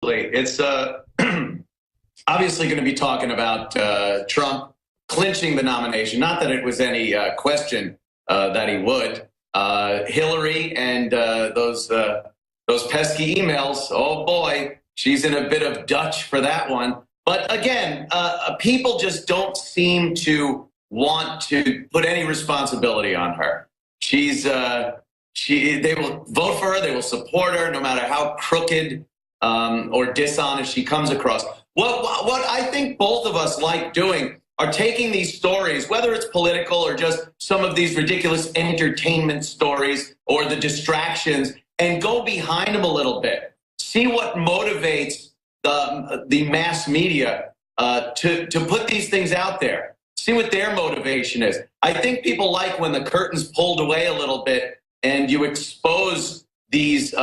absolutely. It's obviously going to be talking about Trump clinching the nomination. Not that it was any question that he would. Hillary and those pesky emails. Oh boy, she's in a bit of Dutch for that one. But again, people just don't seem to want to put any responsibility on her. They will vote for her. They will support her, no matter how crooked or dishonest she comes across. What I think both of us like doing are taking these stories, whether it's political or just some of these ridiculous entertainment stories or the distractions, and go behind them a little bit. See what motivates the mass media to put these things out there. See what their motivation is. I think people like when the curtain's pulled away a little bit and you expose these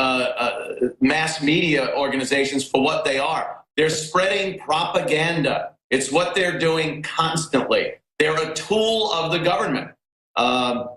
mass media organizations for what they are. They're spreading propaganda. It's what they're doing constantly. They're a tool of the government. And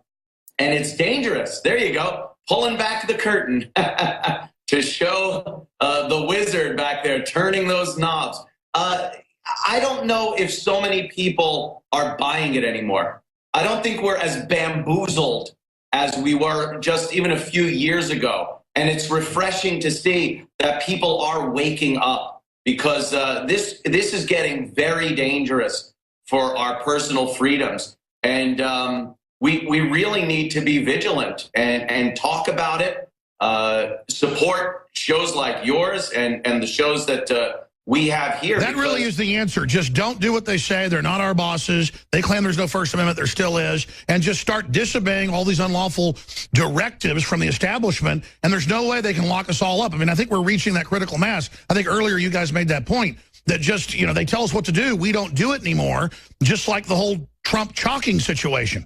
it's dangerous. There you go. Pulling back the curtain to show the wizard back there turning those knobs. I don't know if so many people are buying it anymore. I don't think we're as bamboozled as we were just even a few years ago. And it's refreshing to see that people are waking up, because this is getting very dangerous for our personal freedoms. And we really need to be vigilant and talk about it, support shows like yours and the shows that we have here. That really is the answer. Just don't do what they say. They're not our bosses. They claim there's no First Amendment. There still is. And just start disobeying all these unlawful directives from the establishment. And there's no way they can lock us all up. I mean, I think we're reaching that critical mass. I think earlier you guys made that point that just, they tell us what to do. We don't do it anymore. Just like the whole Trump chalking situation.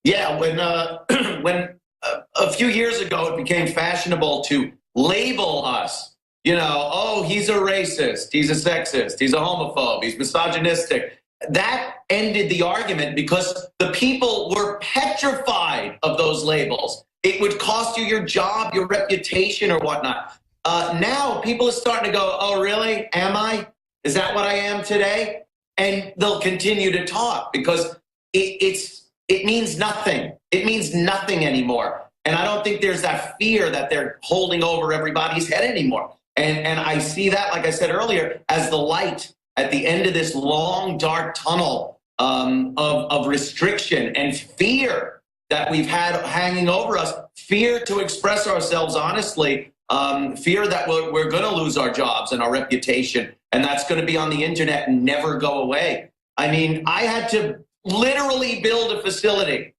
Yeah, when a few years ago it became fashionable to label us. Oh, he's a racist, he's a sexist, he's a homophobe, he's misogynistic. That ended the argument because the people were petrified of those labels. It would cost you your job, your reputation, or whatnot. Now people are starting to go, oh, really? Am I? Is that what I am today? And they'll continue to talk because it means nothing. It means nothing anymore. And I don't think there's that fear that they're holding over everybody's head anymore. And I see that, like I said earlier, as the light at the end of this long, dark tunnel of restriction and fear that we've had hanging over us, fear to express ourselves honestly, fear that we're going to lose our jobs and our reputation, and that's going to be on the internet and never go away. I mean, I had to literally build a facility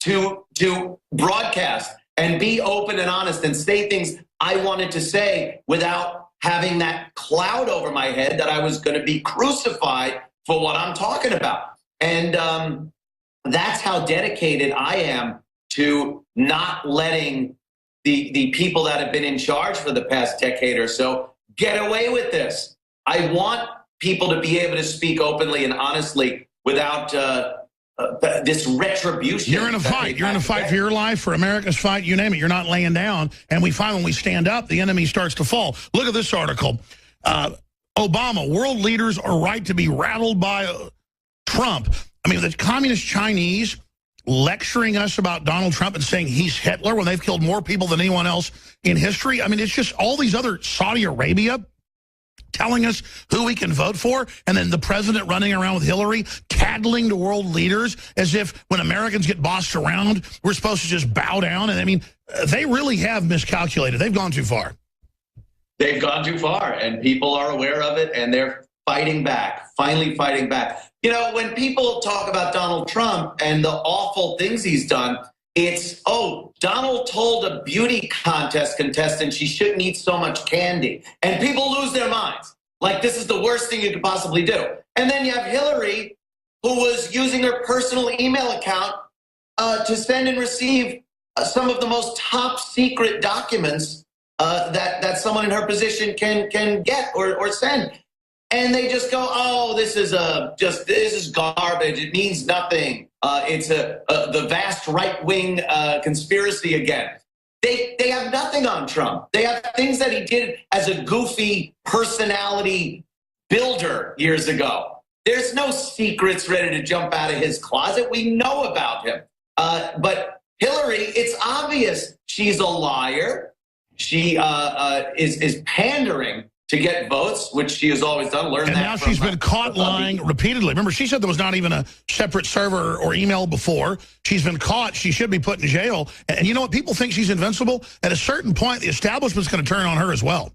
to broadcast and be open and honest and say things I wanted to say without having that cloud over my head that I was going to be crucified for what I'm talking about. And that's how dedicated I am to not letting the people that have been in charge for the past decade or so get away with this. I want people to be able to speak openly and honestly without this retribution. You're in a fight. You're in a fight for your life, for America's fight, you name it. You're not laying down. And we find when we stand up, the enemy starts to fall. Look at this article. Obama, world leaders are right to be rattled by Trump. I mean, the communist Chinese lecturing us about Donald Trump and saying he's Hitler when they've killed more people than anyone else in history. I mean, it's just all these other Saudi Arabia telling us who we can vote for, and then the president running around with Hillary, tattling to world leaders as if when Americans get bossed around, we're supposed to just bow down. And I mean, they really have miscalculated. They've gone too far. They've gone too far, and people are aware of it, and they're fighting back, finally fighting back. When people talk about Donald Trump and the awful things he's done, it's, oh, Donald told a beauty contest contestant she shouldn't eat so much candy. And people lose their minds. Like, this is the worst thing you could possibly do. And then you have Hillary, who was using her personal email account to send and receive some of the most top secret documents that someone in her position can get or send. And they just go, oh, this is garbage. It means nothing. It's the vast right-wing conspiracy again. They have nothing on Trump. They have things that he did as a goofy personality builder years ago. There's no secrets ready to jump out of his closet. We know about him. But Hillary, it's obvious she's a liar. She is pandering to get votes, which she has always done. And now she's been caught lying repeatedly. Remember, she said there was not even a separate server or email before. She's been caught. She should be put in jail. And you know what? People think she's invincible. At a certain point, the establishment's going to turn on her as well.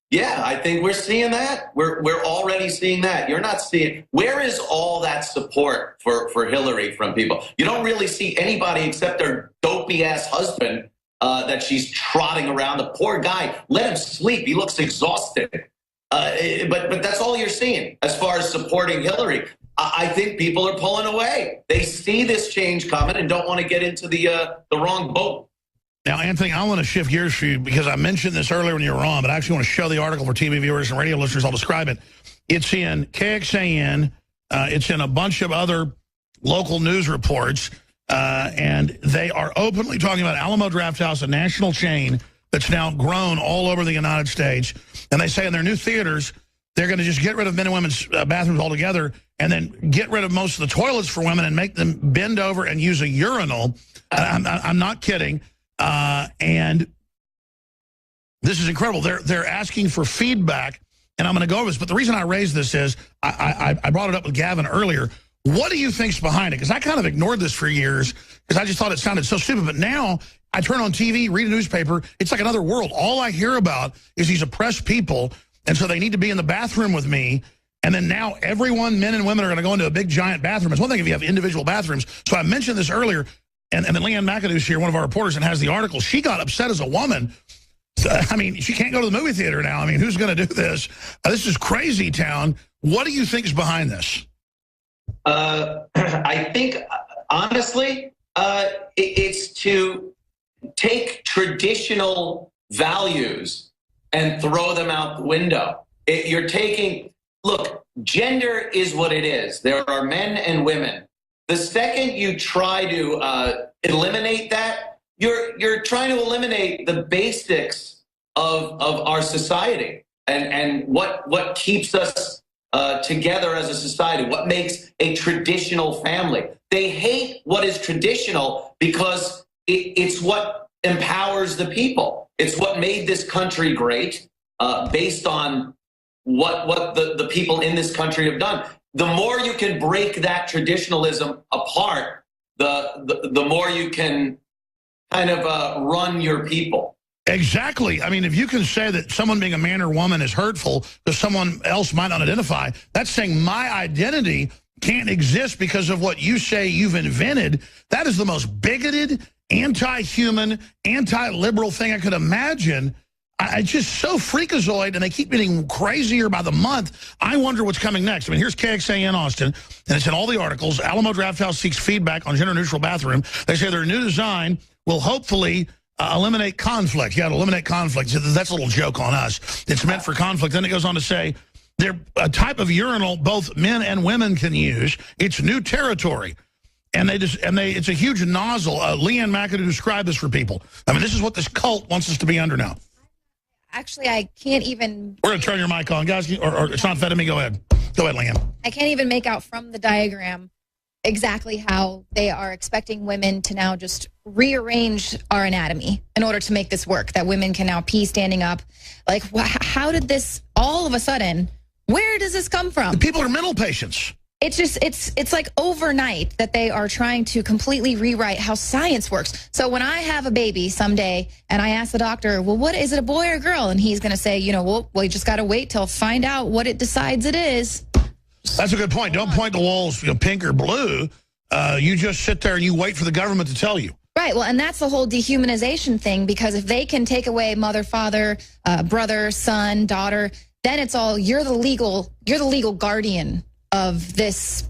Yeah, I think we're seeing that. We're already seeing that. You're not seeing. Where is all that support for Hillary from people? You don't really see anybody except her dopey ass husband that she's trotting around. The poor guy, let him sleep. He looks exhausted. But that's all you're seeing as far as supporting Hillary. I think people are pulling away. They see this change coming and don't want to get into the wrong boat. Now, Anthony, I want to shift gears for you because I mentioned this earlier when you were on, but I actually want to show the article for TV viewers and radio listeners. I'll describe it. It's in KXAN. It's in a bunch of other local news reports. And they are openly talking about Alamo Drafthouse, a national chain that's now grown all over the United States. And they say in their new theaters, they're going to just get rid of men and women's bathrooms altogether and then get rid of most of the toilets for women and make them bend over and use a urinal. I'm not kidding. And this is incredible. They're asking for feedback, and I'm going to go over this. But the reason I raised this is I brought it up with Gavin earlier. What do you think's behind it? Because I kind of ignored this for years because I just thought it sounded so stupid. But now I turn on TV, read a newspaper. It's like another world. All I hear about is these oppressed people, and so they need to be in the bathroom with me. And then now everyone, men and women, are going to go into a big, giant bathroom. It's one thing if you have individual bathrooms. So I mentioned this earlier. And then Leanne McAdoo's here, one of our reporters, and has the article. She got upset as a woman. I mean, she can't go to the movie theater now. I mean, who's going to do this? This is crazy town. What do you think is behind this? I think, honestly, it's to take traditional values and throw them out the window. You're taking, look, gender is what it is. There are men and women. The second you try to eliminate that, you're trying to eliminate the basics of our society and what keeps us together as a society, what makes a traditional family. They hate what is traditional because it's what empowers the people. It's what made this country great based on what the people in this country have done. The more you can break that traditionalism apart, the more you can kind of run your people. Exactly. I mean, if you can say that someone being a man or woman is hurtful because someone else might not identify, that's saying my identity can't exist because of what you say you've invented. That is the most bigoted, anti-human, anti-liberal thing I could imagine. It's just so freakazoid, and they keep getting crazier by the month. I wonder what's coming next. I mean, here's KXAN Austin, and it's in all the articles. Alamo Drafthouse seeks feedback on gender-neutral bathroom. They say their new design will hopefully eliminate conflict. You got to eliminate conflict. That's a little joke on us. It's meant for conflict. Then it goes on to say they're a type of urinal both men and women can use. It's new territory. And it's a huge nozzle. Leanne McAdoo described this for people. I mean, this is what this cult wants us to be under now. Actually, I can't even... We're going to turn your mic on. Guys, or it's not fed to me. Go ahead. Go ahead, Leanne. I can't even make out from the diagram exactly how they are expecting women to now just rearrange our anatomy in order to make this work, that women can now pee standing up. Like, how did this, all of a sudden, where does this come from? The people are mental patients. It's just, it's like overnight that they are trying to completely rewrite how science works. So when I have a baby someday and I ask the doctor, well, what is it, a boy or a girl? And he's going to say, you know, well, you just got to wait till find out what it decides it is. That's a good point. Don't point the walls, pink or blue. You just sit there and you wait for the government to tell you. Right. Well, and that's the whole dehumanization thing, because if they can take away mother, father, brother, son, daughter, then it's all, you're the legal guardian of this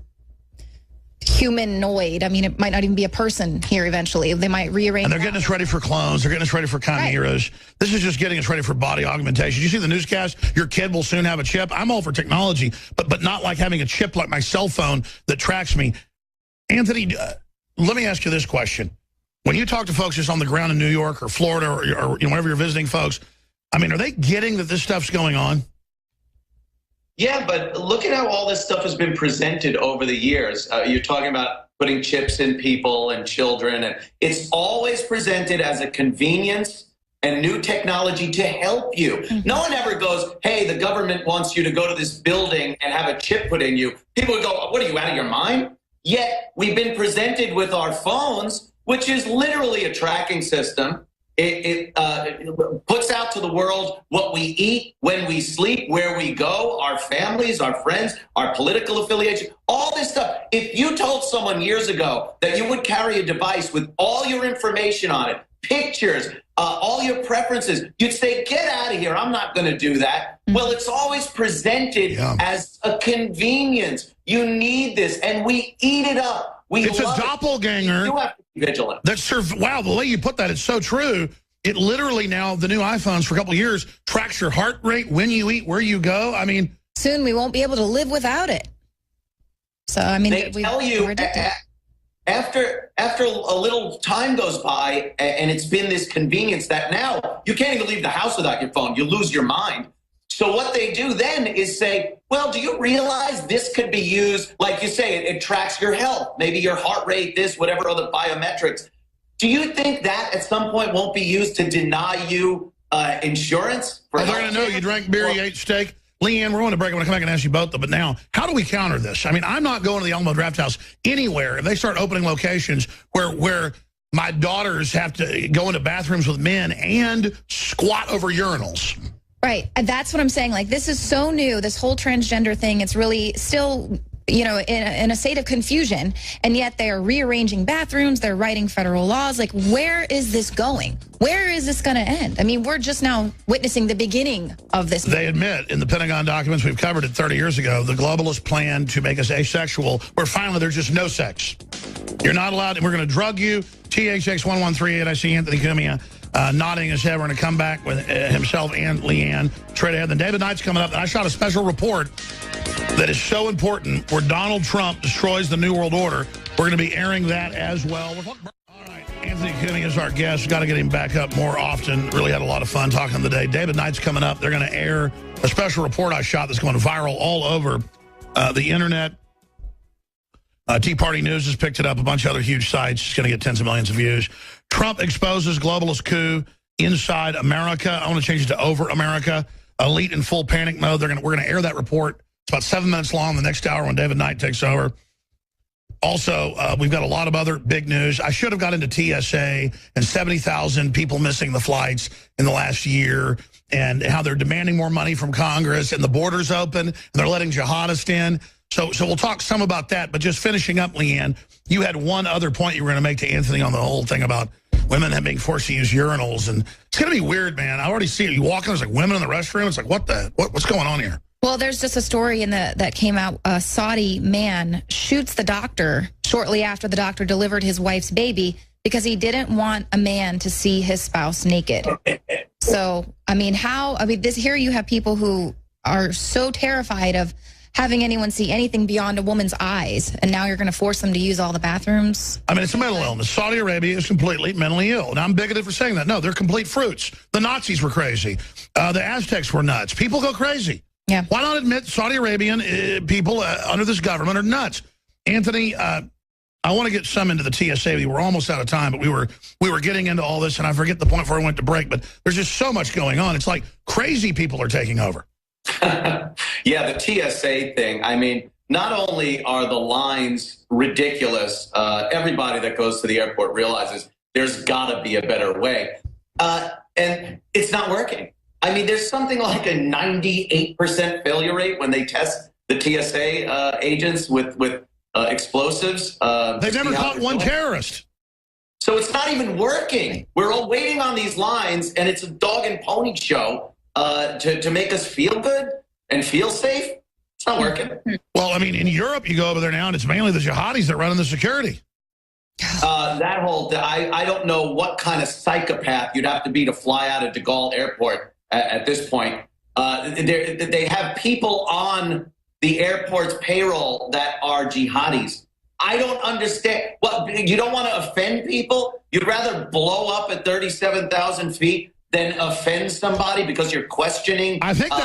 humanoid. I mean, it might not even be a person here eventually. They might rearrange. And they're getting us ready for clones. They're getting us ready for chimeras. Right. This is just getting us ready for body augmentation. You see the newscast? Your kid will soon have a chip. I'm all for technology, but not like having a chip like my cell phone that tracks me. Anthony, let me ask you this question. When you talk to folks just on the ground in New York or Florida or wherever you're visiting folks, I mean, are they getting that this stuff's going on? Yeah, but look at how all this stuff has been presented over the years. You're talking about putting chips in people and children, and it's always presented as a convenience and new technology to help you. Mm-hmm. No one ever goes, hey, the government wants you to go to this building and have a chip put in you. People would go, what are you, out of your mind? Yet we've been presented with our phones, which is literally a tracking system. It puts out to the world what we eat, when we sleep, where we go, our families, our friends, our political affiliation, all this stuff. If you told someone years ago that you would carry a device with all your information on it, pictures, all your preferences, you'd say, get out of here. I'm not going to do that. Well, it's always presented as a convenience. You need this, and we eat it up. It's a doppelganger. You have to be vigilant. Wow, the way you put that, it's so true. It literally now, the new iPhones for a couple of years, tracks your heart rate, when you eat, where you go. I mean, soon we won't be able to live without it. So, I mean, they tell you after a little time goes by, and it's been this convenience that now you can't even leave the house without your phone. You lose your mind. So what they do then is say, well, do you realize this could be used, like you say, it tracks your health, maybe your heart rate, this, whatever other biometrics. Do you think that at some point won't be used to deny you insurance? They're going to know you drank beer, you ate steak. Leanne, we're going to break. I'm going to come back and ask you both, but now, how do we counter this? I mean, I'm not going to the Alamo Drafthouse anywhere if they start opening locations where my daughters have to go into bathrooms with men and squat over urinals. Right. That's what I'm saying. Like, this is so new, this whole transgender thing. It's really still, you know, in a state of confusion. And yet they are rearranging bathrooms. They're writing federal laws. Like, where is this going? Where is this going to end? I mean, we're just now witnessing the beginning of this. They admit in the Pentagon documents, we've covered it 30 years ago, the globalists plan to make us asexual, where finally there's just no sex. You're not allowed, and we're going to drug you. THX1138, I see Anthony Cumia nodding his head. We're going to come back with himself and Leanne straight ahead. Then David Knight's coming up, and I shot a special report that is so important where Donald Trump destroys the New World Order. We're going to be airing that as well. All right, Anthony Cumia is our guest. Got to get him back up more often. Really had a lot of fun talking today. David Knight's coming up. They're going to air a special report I shot that's going viral all over the internet. Tea Party News has picked it up. A bunch of other huge sites. It's going to get tens of millions of views. Trump exposes globalist coup inside America. I want to change it to over America. Elite in full panic mode. We're going to air that report. It's about 7 minutes long the next hour when David Knight takes over. Also, we've got a lot of other big news. I should have got into TSA and 70,000 people missing the flights in the last year and how they're demanding more money from Congress and the border's open and they're letting jihadists in. So we'll talk some about that, but just finishing up, Leanne, you had one other point you were going to make to Anthony on the whole thing about women being forced to use urinals, and it's going to be weird, man. I already see it. You walk in, there's like women in the restroom. It's like, what's going on here? Well, there's just a story that came out. A Saudi man shoots the doctor shortly after the doctor delivered his wife's baby because he didn't want a man to see his spouse naked. So, I mean, here you have people who are so terrified of having anyone see anything beyond a woman's eyes, and now you're going to force them to use all the bathrooms? I mean, it's a mental illness. Saudi Arabia is completely mentally ill, and I'm bigoted for saying that. No, they're complete fruits. The Nazis were crazy. The Aztecs were nuts. People go crazy. Yeah. Why not admit Saudi Arabian people under this government are nuts? Anthony, I want to get some into the TSA. We're almost out of time, but we were getting into all this, and I forget the point before we went to break, but there's just so much going on. It's like crazy people are taking over. Yeah, the TSA thing. I mean, not only are the lines ridiculous, everybody that goes to the airport realizes there's got to be a better way. And it's not working. I mean, there's something like a 98% failure rate when they test the TSA agents with explosives. They've never caught one terrorist. So it's not even working. We're all waiting on these lines, and it's a dog and pony show to make us feel good and feel safe. It's not working. Well, I mean, in Europe, you go over there now, and it's mainly the jihadis that run the security. That whole, I don't know what kind of psychopath you'd have to be to fly out of De Gaulle Airport at this point. They have people on the airport's payroll that are jihadis. I don't understand. Well, you don't want to offend people? You'd rather blow up at 37,000 feet than offend somebody because you're questioning I think that's